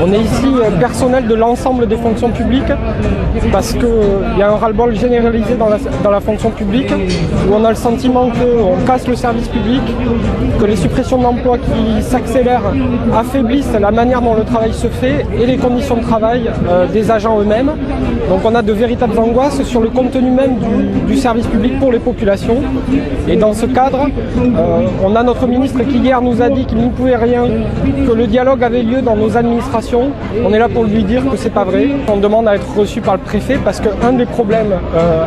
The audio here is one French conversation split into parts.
On est ici personnel de l'ensemble des fonctions publiques parce qu'il y a un ras-le-bol généralisé dans la fonction publique où on a le sentiment qu'on casse le service public, que les suppressions d'emplois qui s'accélèrent affaiblissent la manière dont le travail se fait et les conditions de travail des agents eux-mêmes. Donc on a de véritables angoisses sur le contenu même du service public pour les populations. Et dans ce cadre, on a notre ministre qui hier nous a dit qu'il n'y pouvait rien, que le dialogue avait lieu dans nos administrations. On est là pour lui dire que c'est pas vrai. On demande à être reçu par le préfet parce qu'un des problèmes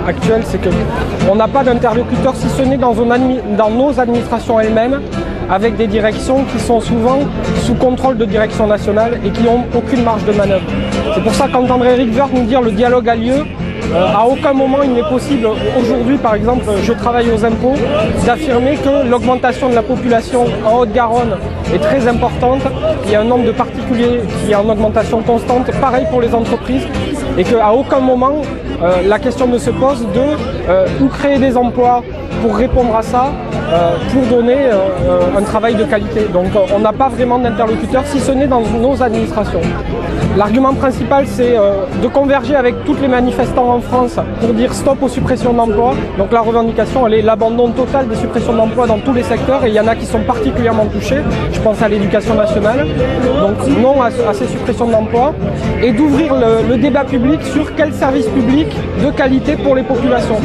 actuels, c'est qu'on n'a pas d'interlocuteur si ce n'est dans nos administrations elles-mêmes, avec des directions qui sont souvent sous contrôle de direction nationale et qui n'ont aucune marge de manœuvre. C'est pour ça qu'entendre Éric Woerth nous dire le dialogue a lieu, à aucun moment il n'est possible, aujourd'hui par exemple, je travaille aux impôts, d'affirmer que l'augmentation de la population en Haute-Garonne est très importante, il y a un nombre de particuliers qui est en augmentation constante, pareil pour les entreprises, et qu'à aucun moment la question ne se pose de où créer des emplois pour répondre à ça, pour donner un travail de qualité. Donc on n'a pas vraiment d'interlocuteur si ce n'est dans nos administrations. L'argument principal, c'est de converger avec tous les manifestants en France pour dire stop aux suppressions d'emplois. Donc la revendication, elle est l'abandon total des suppressions d'emplois dans tous les secteurs et il y en a qui sont particulièrement touchés. Je pense à l'éducation nationale. Donc non à ces suppressions d'emplois et d'ouvrir le débat public sur quel service public de qualité pour les populations.